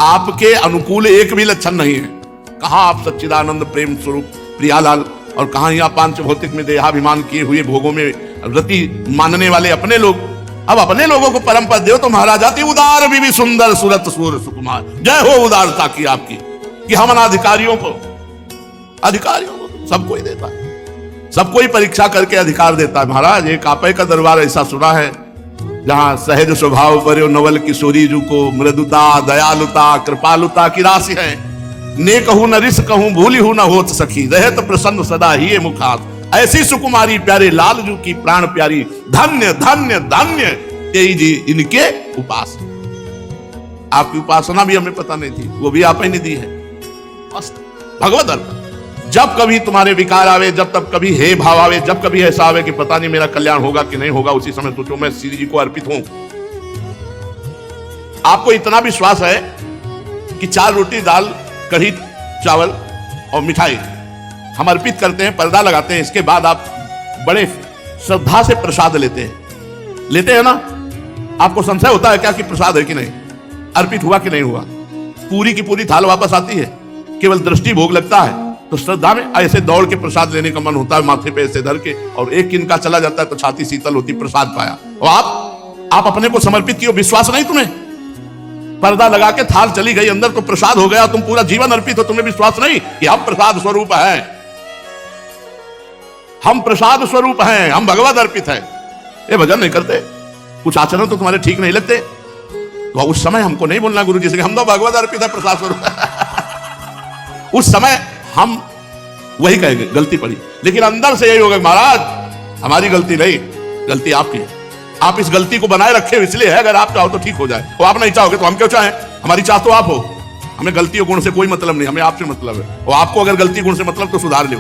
आपके अनुकूल एक भी लक्षण नहीं है। कहां आप सच्चिदानंद प्रेम स्वरूप प्रियालाल, और कहां यहाँ पांच भौतिक में देहाभिमान किए हुए भोगों में रति मानने वाले अपने लोग। अब अपने लोगों को परम पद दो तो महाराज आती उदार भी सुंदर सुरत सूर सुकुमार। जय हो उदारता की आपकी, कि हम अधिकारियों को सबको ही देता है, सबको ही परीक्षा करके अधिकार देता है। महाराज एक आपे का दरबार ऐसा सुना है जहां सहज स्वभाव पर नवल किशोरी जू को मृदुता दयालुता कृपालुता की राशि है। ने कहूं न रिस कहूं भूली हूं न होत सखी, रहत प्रसन्न सदा ही मुखात। ऐसी सुकुमारी प्यारे लाल जू की प्राण प्यारी, धन्य धन्य धन्य तेई जी इनके उपास। आपकी उपासना भी हमें पता नहीं थी, वो भी आप ही ने दी है। भगवत अर्पण। जब कभी तुम्हारे विकार आवे, जब तब कभी हे भाव आवे, जब कभी ऐसा आवे कि पता नहीं मेरा कल्याण होगा कि नहीं होगा, उसी समय सोचो मैं श्री जी को अर्पित हूं। आपको इतना विश्वास है कि 4 रोटी दाल कढ़ी चावल और मिठाई हम अर्पित करते हैं, पर्दा लगाते हैं, इसके बाद आप बड़े श्रद्धा से प्रसाद लेते हैं ना। आपको संशय होता है क्या कि प्रसाद है कि नहीं, अर्पित हुआ कि नहीं हुआ? पूरी की पूरी थाल वापस आती है, केवल दृष्टि भोग लगता है। तो श्रद्धा में ऐसे दौड़ के प्रसाद लेने का मन होता है, माथे पे ऐसे धर के, और एक किनका चला जाता है तो छाती शीतल होती, प्रसाद पाया। और आप अपने को समर्पित किए, विश्वास नहीं तुम्हें? पर्दा लगा के थाल चली गई अंदर तो प्रसाद हो गया, तुम पूरा जीवन अर्पित हो, तुम्हें विश्वास नहीं कि हम प्रसाद स्वरूप हैं, हम प्रसाद स्वरूप हैं, हम भगवत अर्पित हैं। ये भजन नहीं करते, कुछ आचरण तो तुम्हारे ठीक नहीं लगते, तो उस समय हमको नहीं बोलना गुरु जी से हम तो भगवत अर्पित है, प्रसाद स्वरूप। उस समय हम वही कहेंगे गलती पड़ी, लेकिन अंदर से यही होगा महाराज हमारी गलती नहीं, गलती आपकी है। आप इस गलती को बनाए रखे इसलिए है, अगर आप चाहो तो ठीक हो जाए, और आप नहीं चाहोगे तो हम क्यों चाहें? हमारी चाह तो आप हो, हमें गलती और गुण से कोई मतलब नहीं, हमें आपसे मतलब है। और आपको अगर गलती गुण से मतलब तो सुधार लो।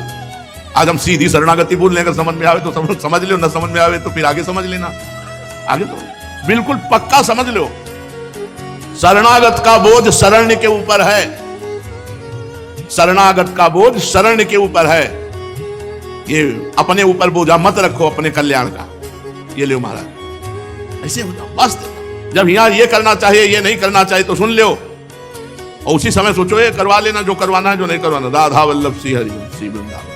आज हम सीधी शरणागति बोल लें, अगर समझ में आवे तो समझ लो, न समझ में आवे तो फिर आगे समझ लेना। आगे तो बिल्कुल पक्का समझ लो, शरणागत का बोझ शरण्य के ऊपर है, शरणागत का बोझ शरण्य के ऊपर है। ये अपने ऊपर बोझा मत रखो अपने कल्याण का। ये लो महाराज, ऐसे हो जाओ बस। जब यहां ये करना चाहिए, ये नहीं करना चाहिए तो सुन लो, और उसी समय सोचो ये करवा लेना जो करवाना है, जो नहीं करवाना। राधा वल्लभ श्री हरि श्री वृंदावन।